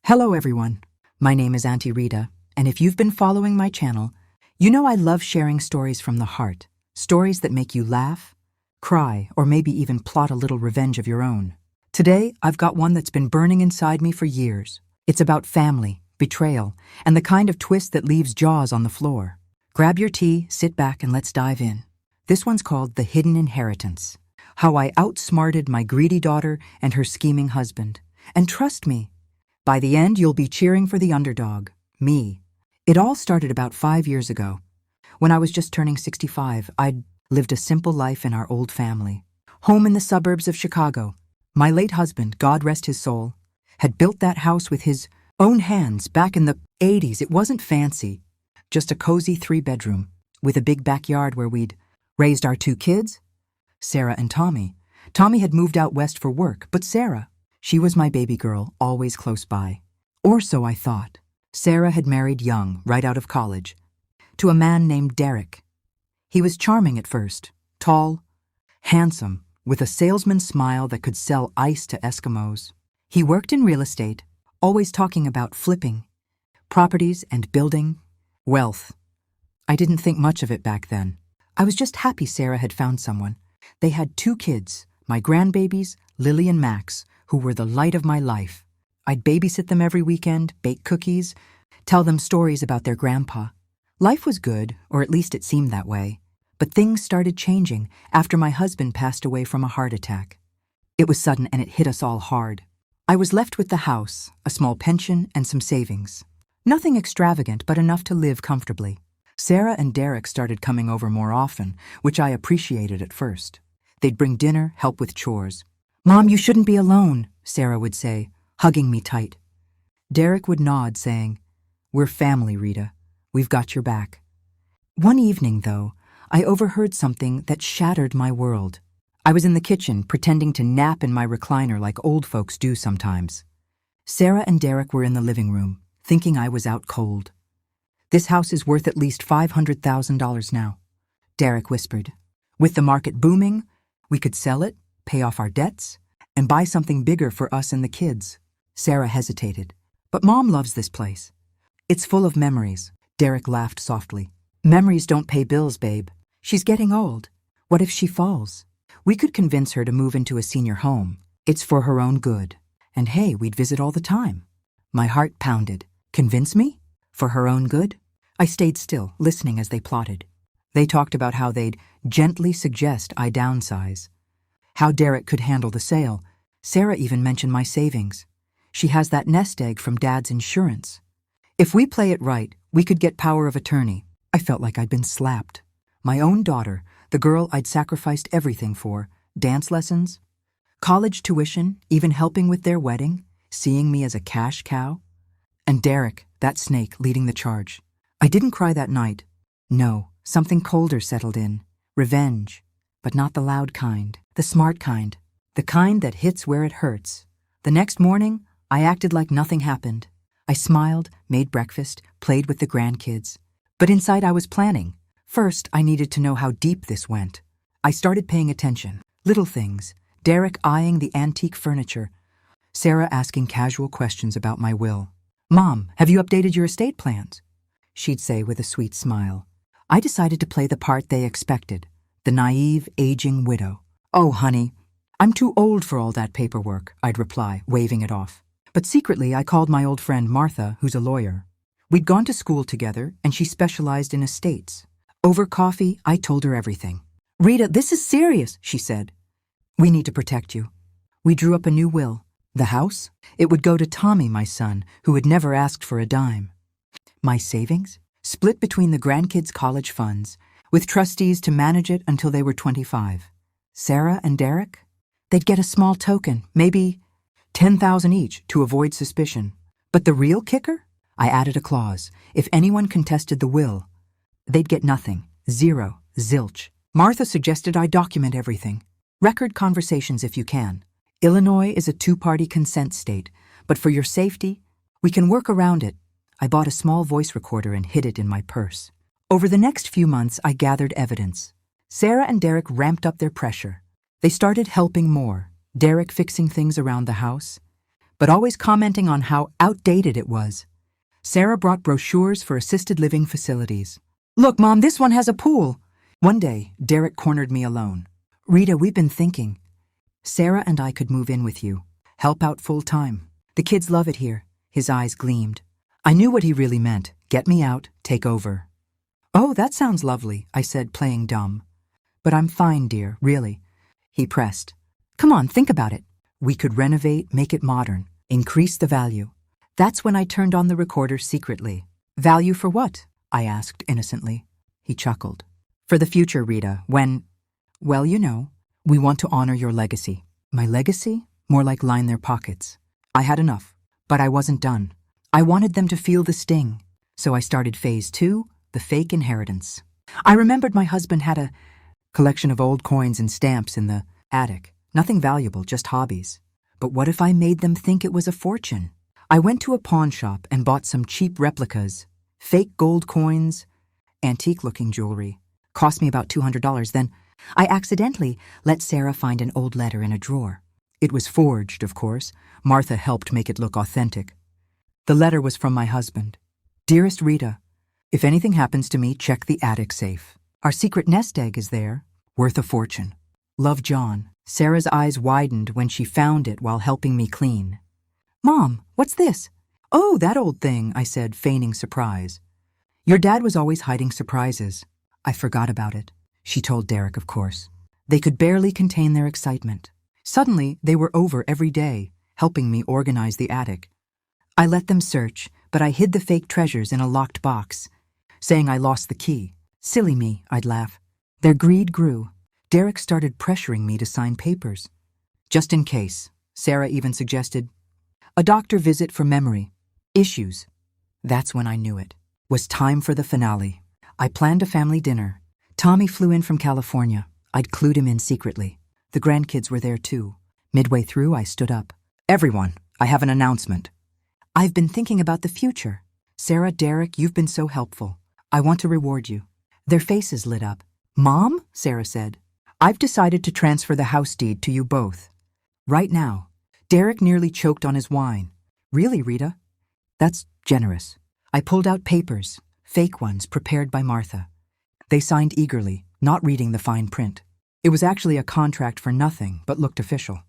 Hello everyone, my name is Aunty Rita, and if you've been following my channel, you know I love sharing stories from the heart, stories that make you laugh, cry, or maybe even plot a little revenge of your own. Today, I've got one that's been burning inside me for years. It's about family, betrayal, and the kind of twist that leaves jaws on the floor. Grab your tea, sit back, and let's dive in. This one's called The Hidden Inheritance. How I outsmarted my greedy daughter and her scheming husband. And trust me, by the end, you'll be cheering for the underdog, me. It all started about 5 years ago. When I was just turning 65, I'd lived a simple life in our old family. Home in the suburbs of Chicago. My late husband, God rest his soul, had built that house with his own hands back in the 80s. It wasn't fancy, just a cozy 3-bedroom with a big backyard where we'd raised our 2 kids, Sarah and Tommy. Tommy had moved out west for work, but Sarah, she was my baby girl, always close by. Or so I thought. Sarah had married young, right out of college, to a man named Derek. He was charming at first, tall, handsome, with a salesman's smile that could sell ice to Eskimos. He worked in real estate, always talking about flipping, properties and building, wealth. I didn't think much of it back then. I was just happy Sarah had found someone. They had 2 kids, my grandbabies, Lily and Max, who were the light of my life. I'd babysit them every weekend, bake cookies, tell them stories about their grandpa. Life was good, or at least it seemed that way. But things started changing after my husband passed away from a heart attack. It was sudden and it hit us all hard. I was left with the house, a small pension, and some savings. Nothing extravagant, but enough to live comfortably. Sarah and Derek started coming over more often, which I appreciated at first. They'd bring dinner, help with chores. "Mom, you shouldn't be alone," Sarah would say, hugging me tight. Derek would nod, saying, "We're family, Rita. We've got your back." One evening, though, I overheard something that shattered my world. I was in the kitchen, pretending to nap in my recliner like old folks do sometimes. Sarah and Derek were in the living room, thinking I was out cold. "This house is worth at least $500,000 now," Derek whispered. "With the market booming, we could sell it, pay off our debts, and buy something bigger for us and the kids." Sarah hesitated. "But Mom loves this place. It's full of memories." Derek laughed softly. "Memories don't pay bills, babe. She's getting old. What if she falls? We could convince her to move into a senior home. It's for her own good. And hey, we'd visit all the time." My heart pounded. Convince me? For her own good? I stayed still, listening as they plotted. They talked about how they'd gently suggest I downsize, how Derek could handle the sale. Sarah even mentioned my savings. She has that nest egg from Dad's insurance. If we play it right, we could get power of attorney. I felt like I'd been slapped. My own daughter, the girl I'd sacrificed everything for, dance lessons, college tuition, even helping with their wedding, seeing me as a cash cow. And Derek, that snake, leading the charge. I didn't cry that night. No, something colder settled in. Revenge. But not the loud kind, the smart kind, the kind that hits where it hurts. The next morning, I acted like nothing happened. I smiled, made breakfast, played with the grandkids. But inside I was planning. First, I needed to know how deep this went. I started paying attention. Little things. Derek eyeing the antique furniture. Sarah asking casual questions about my will. "Mom, have you updated your estate plans?" she'd say with a sweet smile. I decided to play the part they expected. The naive, aging widow. "Oh, honey, I'm too old for all that paperwork," I'd reply, waving it off. But secretly, I called my old friend Martha, who's a lawyer. We'd gone to school together, and she specialized in estates. Over coffee, I told her everything. "Rita, this is serious," she said. "We need to protect you." We drew up a new will. The house? It would go to Tommy, my son, who had never asked for a dime. My savings? Split between the grandkids' college funds, with trustees to manage it until they were 25. Sarah and Derek? They'd get a small token, maybe $10,000 each, to avoid suspicion. But the real kicker? I added a clause. If anyone contested the will, they'd get nothing. Zero. Zilch. Martha suggested I document everything. Record conversations if you can. Illinois is a 2-party consent state, but for your safety, we can work around it. I bought a small voice recorder and hid it in my purse. Over the next few months, I gathered evidence. Sarah and Derek ramped up their pressure. They started helping more, Derek fixing things around the house, but always commenting on how outdated it was. Sarah brought brochures for assisted living facilities. "Look, Mom, this one has a pool." One day, Derek cornered me alone. "Rita, we've been thinking. Sarah and I could move in with you, help out full time. The kids love it here." His eyes gleamed. I knew what he really meant. Get me out, take over. "Oh, that sounds lovely," I said, playing dumb. "But I'm fine, dear, really." He pressed. "Come on, think about it. We could renovate, make it modern, increase the value." That's when I turned on the recorder secretly. "Value for what?" I asked innocently. He chuckled. "For the future, Rita, when, well, you know, we want to honor your legacy." My legacy? More like line their pockets. I had enough, but I wasn't done. I wanted them to feel the sting. So I started phase 2, the fake inheritance. I remembered my husband had a collection of old coins and stamps in the attic. Nothing valuable, just hobbies. But what if I made them think it was a fortune? I went to a pawn shop and bought some cheap replicas, fake gold coins, antique-looking jewelry. Cost me about $200. Then I accidentally let Sarah find an old letter in a drawer. It was forged, of course. Martha helped make it look authentic. The letter was from my husband. "Dearest Rita, if anything happens to me, check the attic safe. Our secret nest egg is there, worth a fortune. Love, John." Sarah's eyes widened when she found it while helping me clean. "Mom, what's this?" "Oh, that old thing," I said, feigning surprise. "Your dad was always hiding surprises." I forgot about it. She told Derek, of course. They could barely contain their excitement. Suddenly, they were over every day, helping me organize the attic. I let them search, but I hid the fake treasures in a locked box, saying I lost the key. Silly me, I'd laugh. Their greed grew. Derek started pressuring me to sign papers. Just in case, Sarah even suggested a doctor visit for memory issues. That's when I knew it. Was time for the finale. I planned a family dinner. Tommy flew in from California. I'd clued him in secretly. The grandkids were there too. Midway through, I stood up. "Everyone, I have an announcement. I've been thinking about the future. Sarah, Derek, you've been so helpful. I want to reward you." Their faces lit up. "Mom," Sarah said, "I've decided to transfer the house deed to you both. Right now." Derek nearly choked on his wine. "Really, Rita? That's generous." I pulled out papers, fake ones prepared by Martha. They signed eagerly, not reading the fine print. It was actually a contract for nothing, but looked official.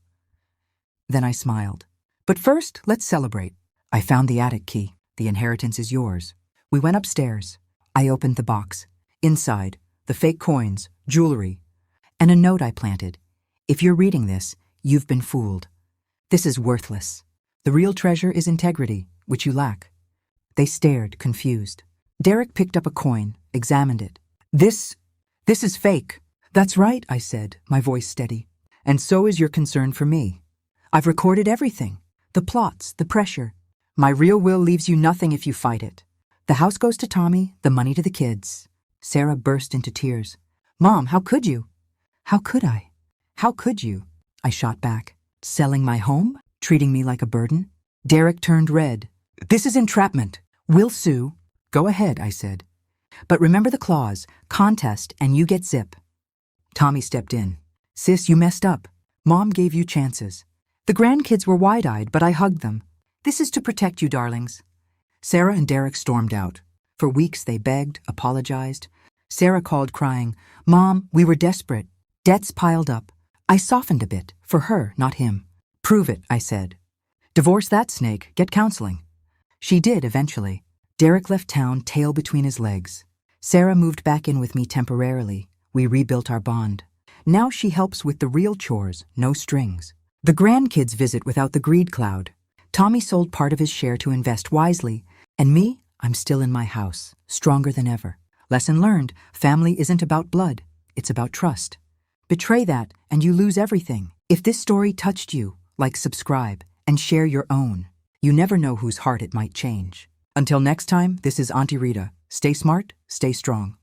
Then I smiled. "But first, let's celebrate. I found the attic key. The inheritance is yours." We went upstairs. I opened the box. Inside, the fake coins, jewelry, and a note I planted. "If you're reading this, you've been fooled. This is worthless. The real treasure is integrity, which you lack." They stared, confused. Derek picked up a coin, examined it. This is fake." "That's right," I said, my voice steady. "And so is your concern for me. I've recorded everything. The plots, the pressure. My real will leaves you nothing if you fight it. The house goes to Tommy, the money to the kids." Sarah burst into tears. "Mom, how could you?" "How could I? How could you?" I shot back. "Selling my home? Treating me like a burden?" Derek turned red. "This is entrapment. We'll sue." "Go ahead," I said. "But remember the clause, contest and you get zip." Tommy stepped in. "Sis, you messed up. Mom gave you chances." The grandkids were wide-eyed, but I hugged them. "This is to protect you, darlings." Sarah and Derek stormed out. For weeks they begged, apologized. Sarah called crying, "Mom, we were desperate. Debts piled up." I softened a bit, for her, not him. "Prove it," I said. "Divorce that snake, get counseling." She did eventually. Derek left town, tail between his legs. Sarah moved back in with me temporarily. We rebuilt our bond. Now she helps with the real chores, no strings. The grandkids visit without the greed cloud. Tommy sold part of his share to invest wisely. And me, I'm still in my house, stronger than ever. Lesson learned, family isn't about blood, it's about trust. Betray that, and you lose everything. If this story touched you, like, subscribe, and share your own. You never know whose heart it might change. Until next time, this is Aunty Rita. Stay smart, stay strong.